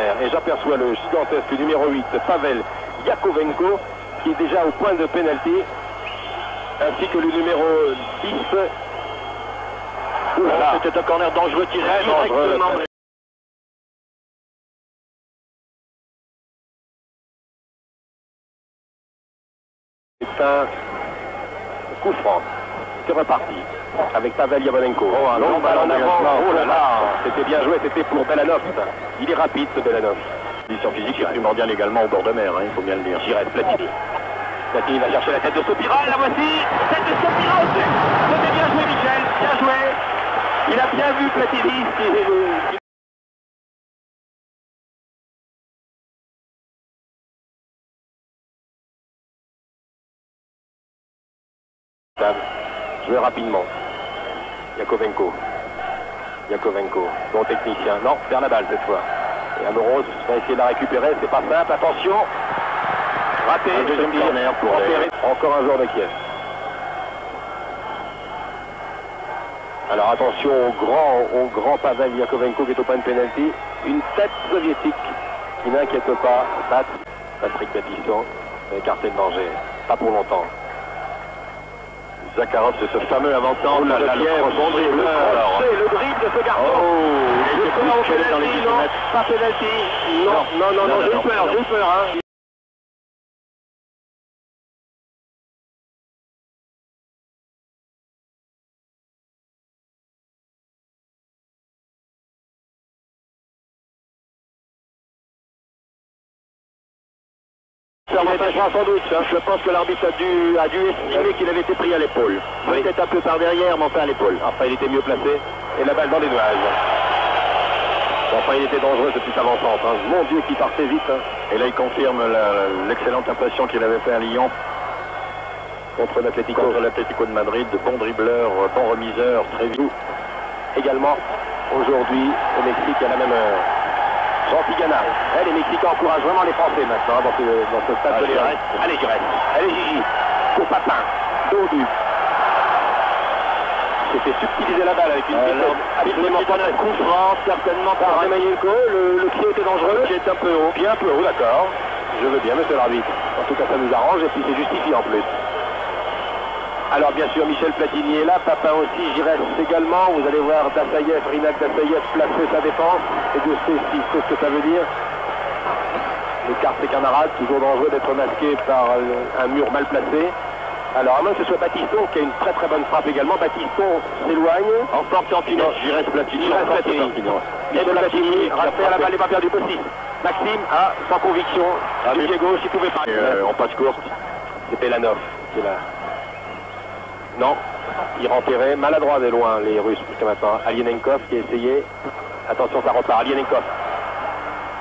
corner. Et j'aperçois le gigantesque numéro 8, Pavel Yakovenko, qui est déjà au point de pénalty, ainsi que le numéro 10. Voilà. C'était un corner dangereux tiré directement. C'est un coup franc. C'est reparti avec Pavel Yakovenko. Oh, un long ballon en avant. Oh là là, c'était bien joué, c'était pour Belanov. Il est rapide ce Belanov. Condition physique est primordiale également au bord de mer, il faut bien le dire. Giresse, Platini. Platini va chercher la tête de Sopira, la voici. Tête de Sopira au-dessus. C'était bien joué, Michel, bien joué. Il a bien vu Platini. Jouer rapidement. Yakovenko. Bon technicien. Non, vers la balle cette fois. Et Amoros va essayer de la récupérer. C'est pas simple. Attention. Raté. Un deuxième corner pour encore un joueur de Kiev. Alors attention au grand Pavel Yakovenko qui est au point de pénalty. Une tête soviétique qui n'inquiète pas. Patrick Pétisson a écarté le danger. Pas pour longtemps. Zakharov, c'est ce fameux avançant. Le dribble de ce garçon. Il était plus dans les 10 non, mètres. pas pénalty. Non, j'ai eu peur, hein. Sans doute, hein. Je pense que l'arbitre a dû estimer qu'il avait été pris à l'épaule. Oui. Peut-être un peu par derrière, mais enfin à l'épaule. Enfin, il était mieux placé. Et la balle dans les nuages. Enfin, il était dangereux ce petit avançant. Hein. Mon Dieu, qui partait vite. Hein. Et là, il confirme l'excellente impression qu'il avait fait à Lyon Contre l'Atlético de Madrid. Bon dribbleur, bon remiseur, très vite. Également, aujourd'hui, au Mexique, à la même heure. Jean Tigana. Les Mexicains encouragent vraiment les Français maintenant dans ce stade de Lyon. Allez, Giresse. Allez, Gigi. Pour Papin. Dodu. C'était subtiliser la balle avec une vitesse absolument pas très coup franc, certainement par Emmanuelko. Le pied était dangereux. Le pied est un peu haut. Pied un peu haut, d'accord. Je veux bien, monsieur l'arbitre. En tout cas, ça nous arrange et puis c'est justifié en plus. Alors bien sûr, Michel Platini est là, Papin aussi, Giresse également. Vous allez voir Dassaïev, Rinald Dassaïev placer sa défense. Et Dieu sait ce que ça veut dire. L'écart ses camarades, toujours dangereux d'être masqué par un mur mal placé. Alors à moins que ce soit Batiston qui a une très très bonne frappe également. Batiston s'éloigne. En sortant finesse, Giresse Platini. Et de Platini, Raphaël à la balle n'est pas perdu possible. Maxime, sans conviction, du pied gauche, il pouvait pas. En passe courte. C'est Belanov qui est là. Non, il renterrait maladroit de loin les Russes jusqu'à maintenant. Alianenkov qui a essayé. Attention, ça repart. Alianenkov.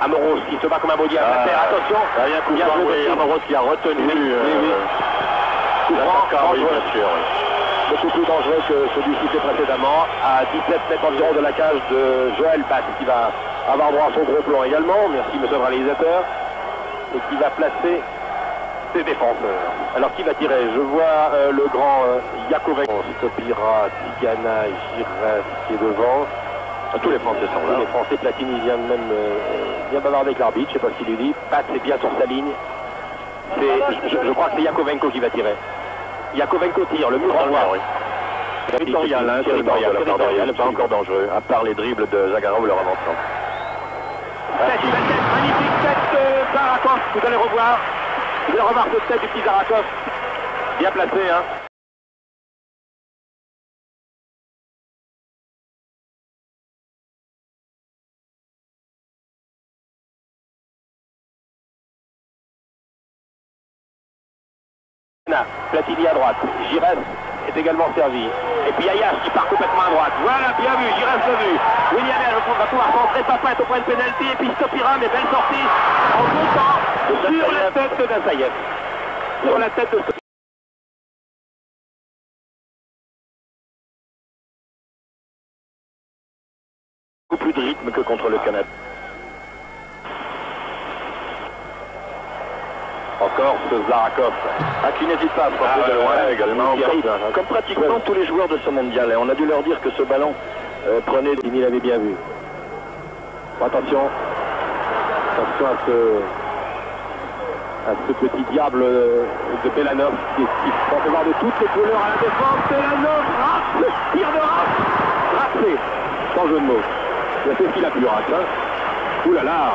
Amoros qui se bat comme un beau diable. Attention. Il y a un coup franc, Amoros qui a retenu. Coup franc, oui, bien sûr. Beaucoup plus dangereux que celui-ci fait précédemment. À 17 mètres environ de la cage de Joël Bass qui va avoir droit à son gros plan également. Merci, monsieur le réalisateur. Et qui va placer ses défenseurs. Alors qui va tirer? Je vois le grand Yakovenko, Sopira, Tigana, Giresse qui est devant. Tous les Français sont là. Les Français, Platini vient même bien bavarder avec l'arbitre, je ne sais pas ce qu'il lui dit. Pat est bien sur sa ligne. Je crois que c'est Yakovenko qui va tirer. Yakovenko tire, le mur renvoie. Oui. Territorial, pas encore dangereux, à part les dribbles de Zakharov leur avançant. Magnifique tête de Zarakov, vous allez revoir. Vous allez revoir cette tête du petit Zarakov. Bien placé, hein. Platini à droite, Giresse est également servi. Et puis Ayash qui part complètement à droite. Voilà, bien vu, Giresse l'a vu. William va pouvoir centrer, Papin est au point de pénalty. Et puis Stopira, mais belle sortie en montant sur la tête de Dassaïev. Sur la tête de beaucoup plus de rythme que contre le Canada. Encore ce Zarakov. Qui n'hésite pas à frapper de loin également. Comme pratiquement tous les joueurs de ce mondial. Et on a dû leur dire que ce ballon prenait... Il l'avait bien vu. Attention. attention à ce petit diable de Belanov qui va voir de toutes les couleurs à la défense. Belanov rate le tir de Rath. Raté, sans jeu de mots. C'est ce qu'il a pu rater. Hein. Ouh là là,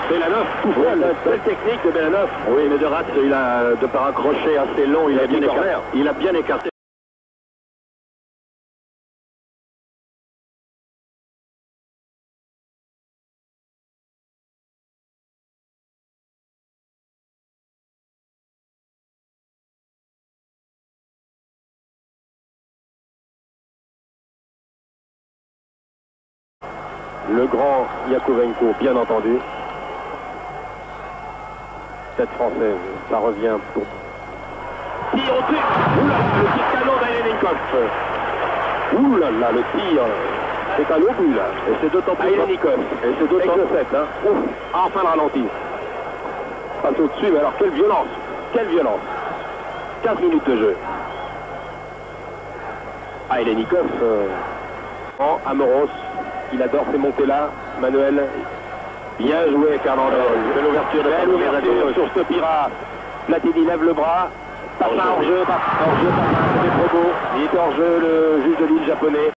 Belanov tout seul. Belle technique de Belanov. Oui, mais de Rath, il a de par un crochet assez long, il a bien écarté. Il a bien écarté. Le grand Yakovenko, bien entendu. Tête française, ça revient pour... Tir au tir. Ouh là là, le tir canon d'Aïlenikov. Ouh là là, le tir. C'est un obus là. Et c'est d'autant plus... Aïlenikov. Et c'est d'autant plus... Hein. Ouf, enfin le ralenti. Passe au-dessus, mais alors quelle violence. Quelle violence. 15 minutes de jeu. Aïlenikov, Amoros. Il adore ces montées-là, Manuel. Bien joué, Fernandez. Belle ouverture de sur Stopira. Platini lève le bras. Papin hors-jeu, Papin, c'était trop beau. Il était hors-jeu, le juge de l'île japonais.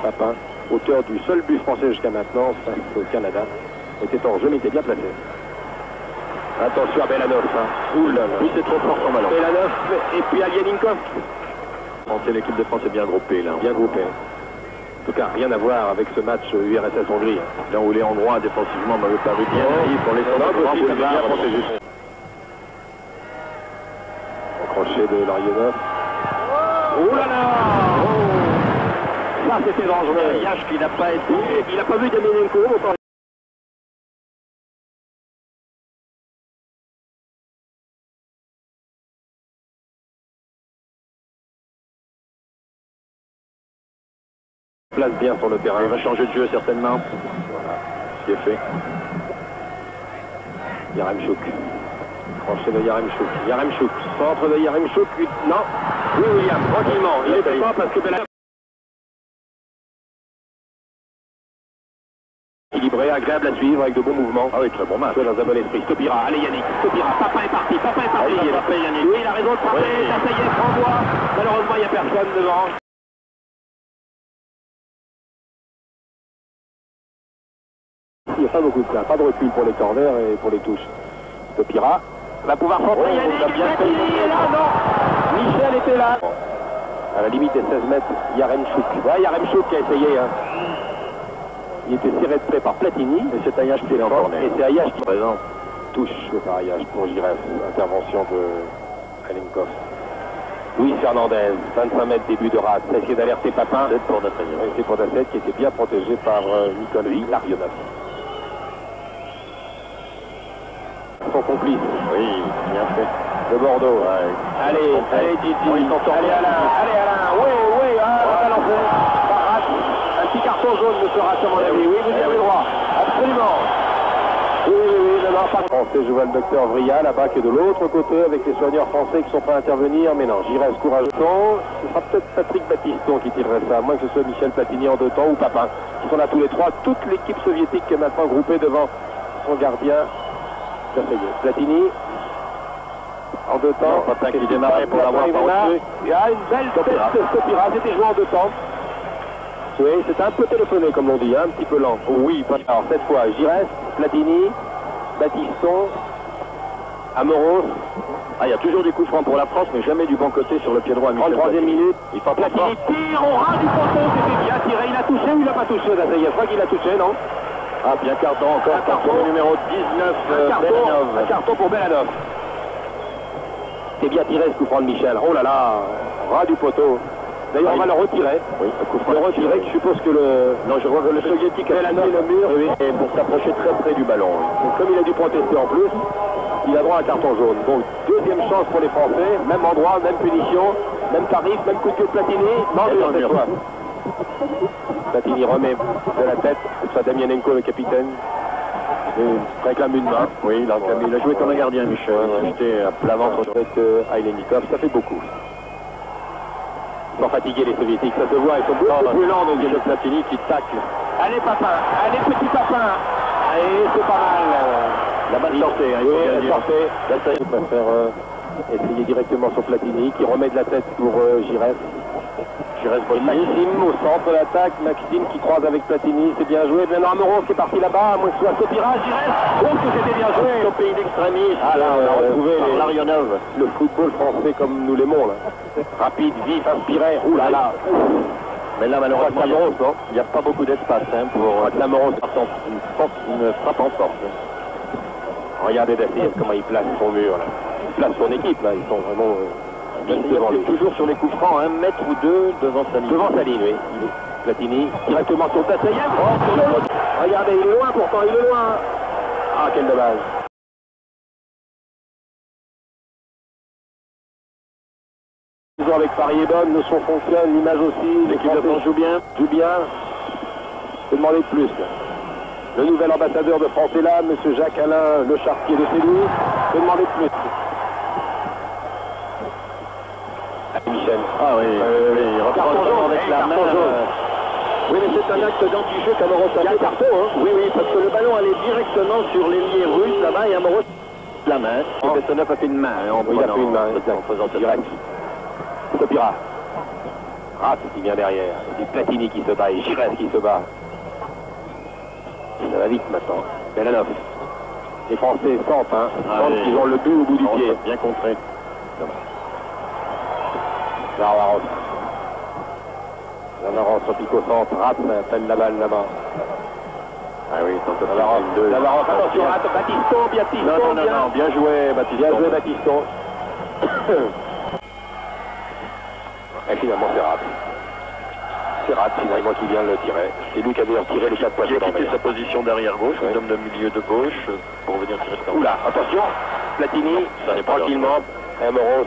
Papin, auteur du seul but français jusqu'à maintenant, face au Canada, était hors-jeu, mais était bien placé. Attention à Belanov. Hein. Ouh là là. Oui, c'est trop fort son ballon. Belanov et puis Alieninkov. L'équipe de France est bien groupée là. Bien groupée. En tout cas, rien à voir avec ce match URSS Hongrie. Là où les Hongrois défensivement m'avaient paru bien naïfs pour les bien protégé. Crochet de Larionov. Oh là là. Oh. Ça c'était dangereux. Yash qui n'a pas été. Il n'a pas vu Demienko. Place bien sur le terrain. Il va changer de jeu certainement. Voilà. Ce qui est fait. Yaremchuk. Crochet de Yaremchuk. Yaremchuk. Centre de Yaremchuk. Non. Oui, William. Tranquillement. Il est pas parce que Belanov. Équilibré, agréable à suivre avec de bons mouvements. Ah oui, très bon match. Dans un bon esprit. Stopira. Allez Yannick. Stopira. Papin est parti. Papin est parti. Il a fait Yannick. Oui, il a raison de frapper. Oui. Ça y est, renvoie. Malheureusement, il n'y a personne devant. Il n'y a pas beaucoup de place, pas de recul pour les corners et pour les touches. Stopira va pouvoir centrer. Yannick, il est là, non. Michel était là. À la limite des 16 mètres, Yaremchuk. Ouais, Yaremchuk qui a essayé. Hein. Il était tiré de près par Platini. Et c'est Ayash qui est en corner. Et c'est Ayash qui présente. Touche par Ayash pour Giresse. Intervention de Alieninkov. Louis Fernandez, 25 mètres début de rate. A essayé d'alerter Papin. C'est pour Dasset. C'est pour Dasset qui était bien protégé par Nicolas Larionov. Son complice. Oui, bien fait. De Bordeaux. Ouais. Allez Didi. Allez Alain. Oui, on va lancer. Un petit carton jaune, monsieur Rath, à mon avis. Oui, vous avez le droit. Absolument. Oui, non, pas. Français, je vois le docteur Vria là-bas qui est de l'autre côté avec les soigneurs français qui sont prêts à intervenir. Mais non, Giresse courageux. Ce sera peut-être Patrick Battiston qui tirerait ça, à moins que ce soit Michel Platini en 2 temps ou Papin, qui sont là tous les trois. Toute l'équipe soviétique qui est maintenant groupée devant son gardien. Ça y est. Platini. En 2 temps. Papin qui démarrait pour l'avoir reçu. Il y a une belle tête de Stopira. C'était joué en 2 temps. Oui, c'était un peu téléphoné comme on dit, hein, un petit peu lent. Oui, alors cette fois, Giresse, Platini, Battiston, Amoros. Ah, il y a toujours des coups francs pour la France, mais jamais du bon côté sur le pied droit. 33e minute. Il faut Platini tire au ras du poteau, c'était bien tiré. Il a touché ou il n'a pas touché, là, je crois qu'il a touché, non? Ah, bien carton encore, carton numéro 19, Belanov. Un carton pour Belanov. C'est bien tiré ce coup franc de Michel. Oh là là, ras du poteau. D'ailleurs, on va le retirer. Oui, le retirer, je suppose que le... Non, je vois que le soviétique a fini le mur et pour s'approcher très près du ballon. Donc, comme il a dû protester en plus, il a droit à un carton jaune. Donc, deuxième chance pour les Français. Même endroit, même punition, même tarif, même coup de queue de Platini. Non, cette fois. Platini remet de la tête. C'est ça, Demienko, le capitaine. Il réclame une main. Oui, il a joué comme un gardien, Michel. J'étais à plat ventre avec Aïlenikov. Ça fait beaucoup. Sans fatiguer les soviétiques, ça se voit, ils sont beaucoup plus lents, donc il y a Platini qui tacle. Allez Papin, allez petit Papin. Allez, c'est pas mal. La balle sortait, hein, oui, elle sortait. Là, ça, il préfère essayer directement sur Platini, qui remet de la tête pour Giresse. Maxime au centre de l'attaque, Maxime qui croise avec Platini, c'est bien joué. Maintenant Amoros qui est parti là-bas, à moins que ce soit Sopira, Giresse. Oh, que c'était bien joué. Au pays d'extrémisme. Ah là, on a retrouvé Larionov. Le football français comme nous l'aimons là. Rapide, vif, inspiré. Ouh là là. Mais là, malheureusement, il n'y a pas beaucoup d'espace hein, pour Amoros. Une frappe en force. Regardez Dacier comment il place son mur là. Il place son équipe là, ils sont vraiment... toujours sur les coups francs, un mètre ou deux devant sa ligne. Devant sa ligne, oui. Platini, directement sur Tassayev. Regardez, il est loin pourtant, il est loin. Ah, quel dommage. Toujours avec Paris est bonne, le son fonctionne, l'image aussi. L'équipe de France joue bien. Joue bien. Je vais demander de plus. Le nouvel ambassadeur de France est là, M. Jacques-Alain Le Chartier de Séville. Je vais demander de plus. Michel. Ah oui, il reprend avec la main. Oui, mais c'est un acte d'anti-jeu qu'Amoros a fait. Carton, hein. Oui, parce que le ballon allait directement sur l'ailier russe là-bas et Amoros la main. Bestonov a fait une main. Oui, il a fait une main, en faisant direct. Sopira. Ah, c'est bien derrière. C'est Platini qui se bat et Giresse qui se bat. Ça va vite maintenant. Belanov. Les Français sentent, hein. Sentent qu'ils ont le but au bout du pied. Bien contré. Lavaros au pic au centre, rate, peine la balle là-bas. Ah oui, Lavaros, attention, Batiston, Non, bien joué, Batiston. Bien joué, Batiston. Et finalement, c'est rate. C'est rate, finalement, qui vient le tirer. C'est lui qui a d'ailleurs tiré les 4 points. Il a quitté sa position d'arrière gauche, l'homme de milieu de gauche, pour venir tirer ce Oula, attention, Platini, tranquillement, Amoros.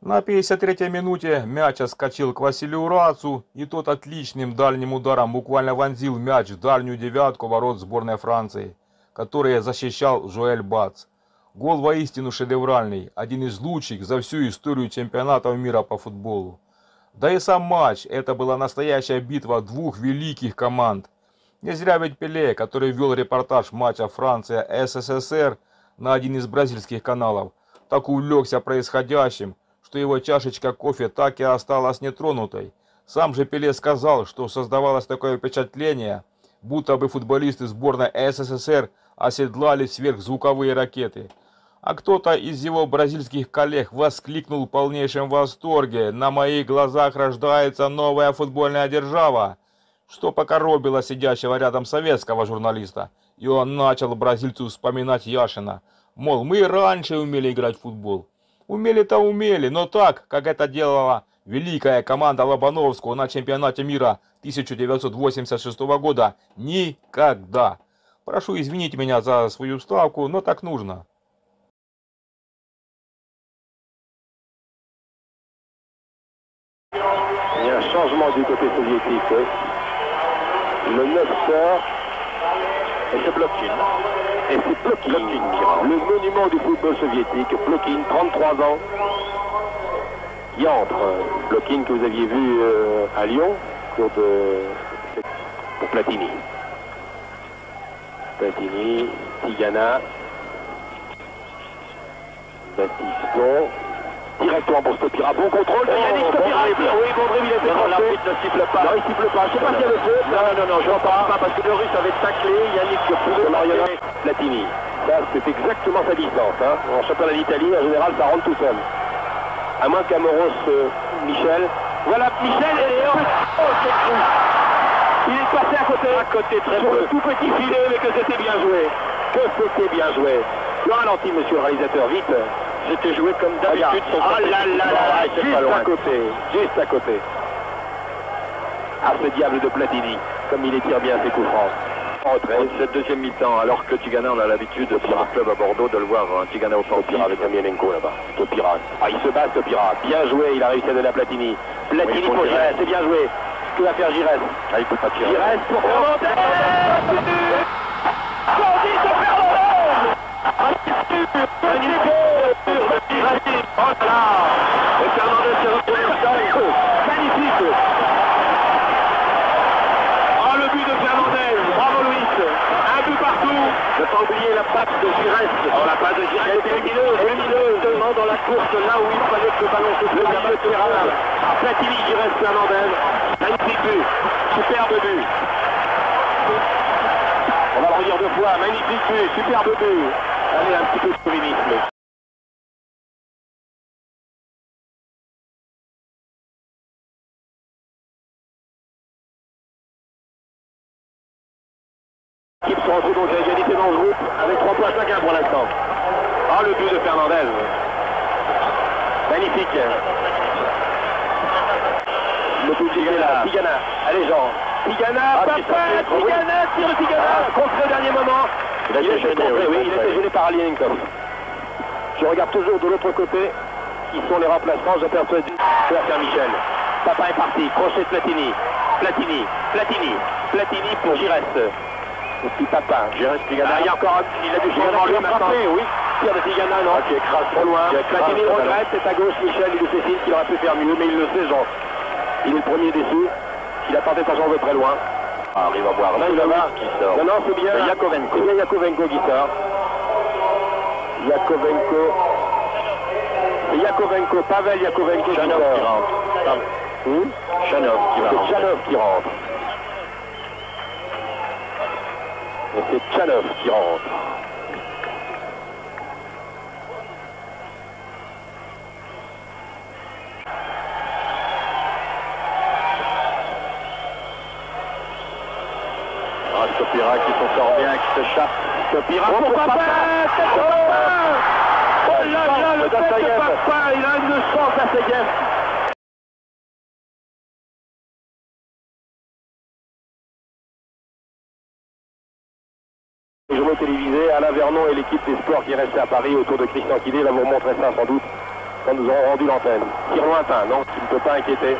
На 53-й минуте мяч отскочил к Василию Рацу, и тот отличным дальним ударом буквально вонзил мяч в дальнюю девятку ворот сборной Франции, которые защищал Жоэль Бац. Гол воистину шедевральный, один из лучших за всю историю чемпионатов мира по футболу. Да и сам матч, это была настоящая битва двух великих команд. Не зря ведь Пеле, который вел репортаж матча Франция-СССР на один из бразильских каналов, так увлекся происходящим, что его чашечка кофе так и осталась нетронутой. Сам же Пеле сказал, что создавалось такое впечатление, будто бы футболисты сборной СССР оседлали сверхзвуковые ракеты. А кто-то из его бразильских коллег воскликнул в полнейшем восторге: «На моих глазах рождается новая футбольная держава», что покоробило сидящего рядом советского журналиста. И он начал бразильцу вспоминать Яшина. Мол, мы раньше умели играть в футбол. Умели-то умели, но так, как это делала великая команда Лобановского на чемпионате мира 1986 года, никогда. Прошу извинить меня за свою вставку, но так нужно. Il y a un changement du côté soviétique. Oui. Le 9 sort et c'est Blokin. Et c'est Blokin, le monument du football soviétique. Blokin, 33 ans. Il entre. Blokin que vous aviez vu à Lyon, pour Platini. Platini, Tigana, Batiston. Directement pour Stopira, bon contrôle de Yannick Stopira. Oui, Bondré, il a été frappé. L'arbitre ne siffle pas. Non, il siffle pas. Je ne sais pas s'il y avait faute. Non, je n'entends pas parce que le Russe avait taclé. Yannick pouvait marionner Platini. Ça, c'est exactement sa distance. Hein. En championnat d'Italie, en général, ça rentre tout seul. À moins qu'Amoros, Michel. Voilà, Michel et oh, c'est fou. Il est passé à côté très sur peu. Le tout petit filet, mais que c'était bien joué. Que c'était bien joué. Le ralenti, monsieur le réalisateur, vite. C'était joué comme d'habitude. Ah là, juste à côté. Ah, ce diable de Platini, comme il les tire bien ses coups francs. En retrait. Cette deuxième mi-temps, alors que Tigana, on a l'habitude pour un club à Bordeaux de le voir, Tigana au Stopira avec Amienenko là-bas. Stopira. Ah, il se bat, Stopira. Bien joué, il a réussi à donner à Platini. Platini oui, pour Giresse, c'est bien joué. Que va faire Giresse? Ah, il peut pas tirer. Giresse pour remonter. Oh là là. Et Fernandez s'est retrouvé au sol. Magnifique. Oh, le but de Fernandez. Bravo Luis. Un but partout. Ne pas oublier la passe de Giresse. Oh, la passe de Giresse est lumineuse. Seulement dans la course là où il fallait que le ballon se trouve. Le milieu de terrain. Platini, Giresse, Fernandez. Magnifique but. Superbe but. On va le redire deux fois. Magnifique but. Superbe but. Allez, un petit peu de chauvinisme. L'équipe se retrouve donc à égalité dans ce groupe avec 3 points chacun pour l'instant. Ah, le but de Fernandez. Magnifique. Le but de Tigana. Allez Jean. Tigana, Tigana, tire de Tigana. Contré au dernier moment. Il a été gêné par Alienkov. Je regarde toujours de l'autre côté qui sont les remplaçants. J'aperçois du Michel. Papin est parti. Crochet de Platini. Platini pour Giresse. Le petit Papin. Giresse, Tigana. Il y a encore il a dû changement lui maintenant. Oui. Tire de Tigana, non. Qui écrase trop loin. Platini regrette. C'est à gauche. Michel, il nous fait signe qu'il aurait pu faire mieux, mais il le sait, Jean. Il est le premier déçu. Il a tenté sa chance de très loin. Ah, arrive à voir. Là, il va voir qui sort. Non, c'est bien Yakovenko. C'est bien Yakovenko qui sort. C'est Yakovenko, Pavel Yakovenko qui Chanov qui rentre. Chanov qui va rentrer. Chanov qui rentre. Et c'est Chanov qui rentre. Stopira qui s'en sort bien, qui s'échappe. Stopira pour Papin. Oh là là, le tête de Papin, il a une chance à Segev. Les journaux télévisés, Alain Vernon et l'équipe des sports qui est restée à Paris autour de Christian Quillet va vous montrer ça sans doute quand nous aurons rendu l'antenne. Tir lointain, non, qui ne peut pas inquiéter.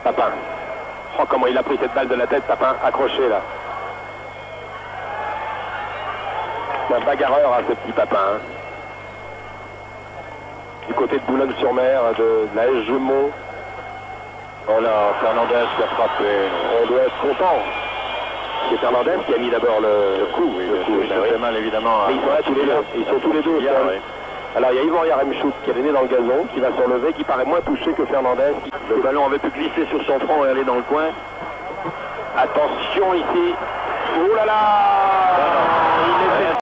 Papin. Oh, comment il a pris cette balle de la tête, Papin, accroché là. C'est un bagarreur, hein, ce petit Papin. Hein. Du côté de Boulogne-sur-Mer, de la S Gemont. Oh là, Fernandez qui a frappé. On doit être content. C'est Fernandez qui a mis d'abord le coup. Il a fait mal évidemment. Mais ils sont là tous les deux. Ils sont tous les deux. Alors il y a Yvan Yaremchuk qui est né dans le gazon, qui va se relever, qui paraît moins touché que Fernandez. Le ballon avait pu glisser sur son front et aller dans le coin. Attention ici. Oh là là, il est...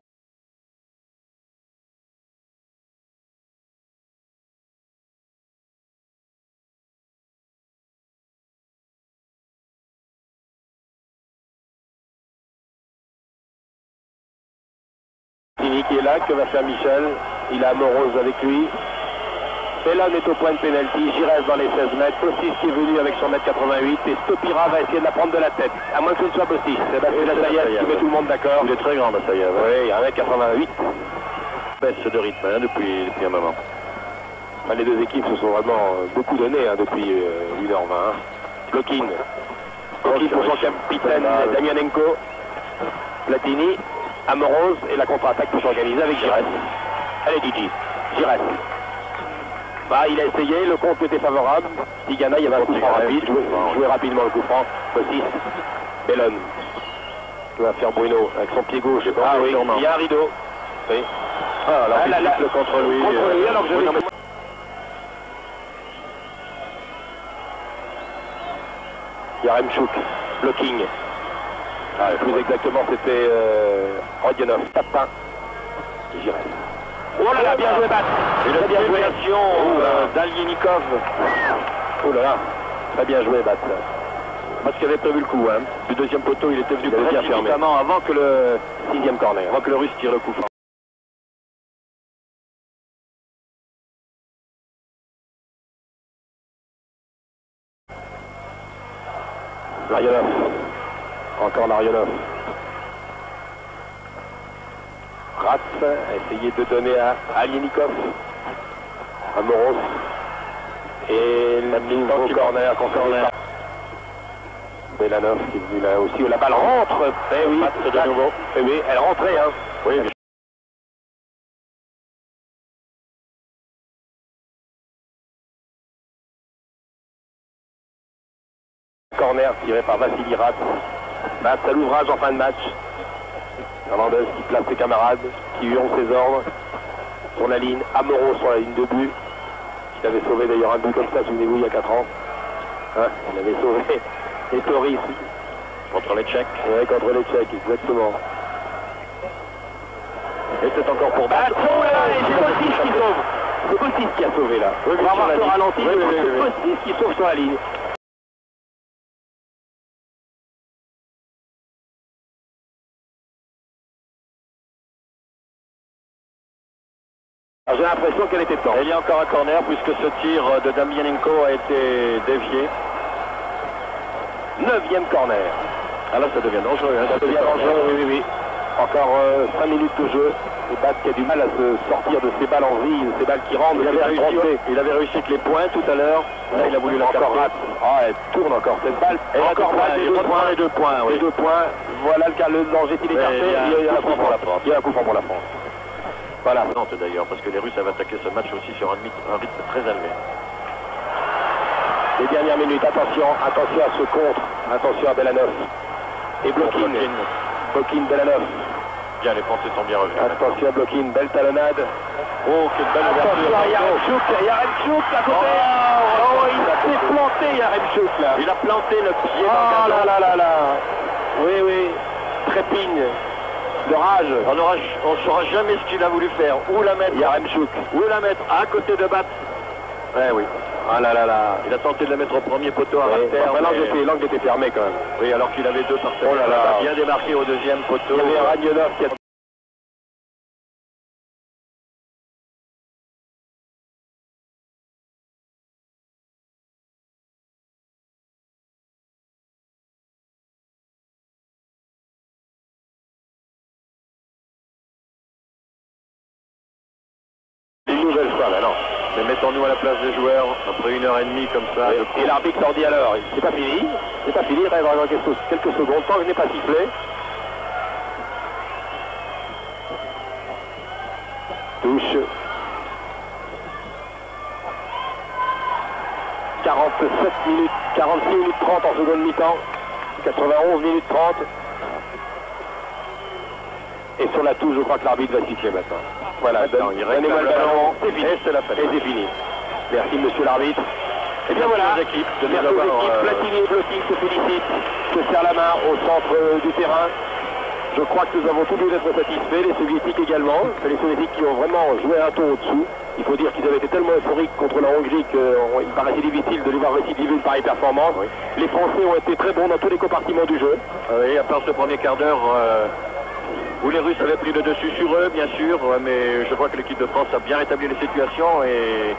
qui est là, que va faire Michel? Il a Morose avec lui. Bellon est au point de pénalty, Giresse dans les 16 mètres, Bossis qui est venu avec son mètre 88 et Stopira va essayer de la prendre de la tête, à moins que ce ne soit Bossis. Sébastien Lassayev qui met tout le monde d'accord. Il est très grand Lassayev. Oui, 1m88. Baisse de rythme hein, depuis un moment. Enfin, les deux équipes se sont vraiment beaucoup données hein, depuis 1h20. Blokin pour son capitaine Damianenko. Platini. Amorose et la contre-attaque peut s'organiser avec Giresse. Allez Gigi, Giresse. Bah, il a essayé, le compte était favorable. Tigana, il y avait un coup franc rapide, jouer rapidement le coup franc. Bossis, Bellon. Que va faire Bruno avec son pied gauche. Ah oui, il y a un rideau. Oui. Ah, alors il contre lui. Contre lui, alors que je vais... Yaremchuk, blocking. Ah, plus exactement, c'était Rodionov, Papin, Giresse. Oh là là, bien joué, Bat. Une bien joué action d'Alienikov. Oh là là, très bien joué, Bat. Parce qu'il avait prévu le coup. Hein. Du deuxième poteau, il était venu précipitamment avant que le 6e corner. Avant que le Russe tire le coup franc. Larionov. Encore Larionov. Ratz a essayé de donner à Alienikov, à Moros. Et le nouveau corner. Belanov qui est venu là aussi. La balle rentre. Eh oui, de nouveau. Eh oui, elle rentrait. Hein. Oui, Corner tiré par Vassili Rat. Match à l'ouvrage en fin de match. Hernandez qui place ses camarades, qui lui ont ses ordres. Sur la ligne, Amoro sur la ligne de but. Il avait sauvé d'ailleurs un but comme ça, souvenez-vous, il y a 4 ans. Hein, il avait sauvé les Toris. Contre les Tchèques. Oui, contre les Tchèques, exactement. Et c'est encore pour battre. Oh là, c'est Kostis qui sauve. C'est Kostis qui a sauvé là. On va voir ce ralenti, c'est Kostis qui sauve sur la ligne. J'ai l'impression qu'elle était dedans. Il y a encore un corner puisque ce tir de Damianenko a été dévié. 9e corner. Ah là ça devient dangereux. Hein, ça devient dangereux, oui. Encore 5 minutes de jeu. Et Bat qui a du mal à se sortir de ces balles en vrille, ces balles qui rendent. Il avait réussi avec les points tout à l'heure. Là il a voulu la encore rate. Ah, elle tourne encore cette balle. Et encore les 2 points. Les 2 points. Voilà le danger qui est écarté. Il y a un coup franc pour la France. Il y a un coup franc pour la France. Voilà. D'ailleurs, parce que les Russes avaient attaqué ce match aussi sur un rythme très élevé. Les dernières minutes, attention à ce contre, attention à Belanov. Et Blokin, Belanov. Bien, les Français sont bien revenus. Attention à Blokin, belle talonnade. Oh, quelle belle ouverture. Attention, Yaremchuk à côté. Oh, il s'est planté, Yaremchuk là. Il a planté le pied dans le gazon. Là. Oui, trépigne. De rage. On ne saura jamais ce qu'il a voulu faire. Où la mettre, Yaremchuk. Où la mettre à côté de Bat. Oui. Ah là. Il a tenté de la mettre au premier poteau à terre. L'angle était fermé quand même. Oui, alors qu'il avait 2 partenaires. Oh là. Bien démarqué au 2e poteau. Il y avait Ragnonov qui a... Une nouvelle fois maintenant. Mais mettons-nous à la place des joueurs, après 1h30 comme ça. Oui. Et l'arbitre leur dit alors, c'est pas fini, il reste encore quelques secondes, tant que je n'ai pas sifflé. Touche. 47 minutes, 46 minutes 30 en seconde mi-temps, 91 minutes 30. Et sur la touche, je crois que l'arbitre va siffler maintenant. Voilà, donnez-moi le ballon, c'est fini. Et c'est la fin. Et c'est fini. Merci monsieur l'arbitre. Et bien voilà, merci aux équipes, Platini et Blocking se félicitent, se serrent la main au centre du terrain. Je crois que nous avons tous dû être satisfaits, les soviétiques également. C'est les soviétiques qui ont vraiment joué un tour au-dessous. Il faut dire qu'ils avaient été tellement euphoriques contre la Hongrie qu'il paraissait difficile de les voir récidiver une pareille performance. Oui. Les Français ont été très bons dans tous les compartiments du jeu. Oui, à part ce premier quart d'heure où les Russes avaient pris le dessus sur eux, bien sûr, mais je crois que l'équipe de France a bien rétabli les situations et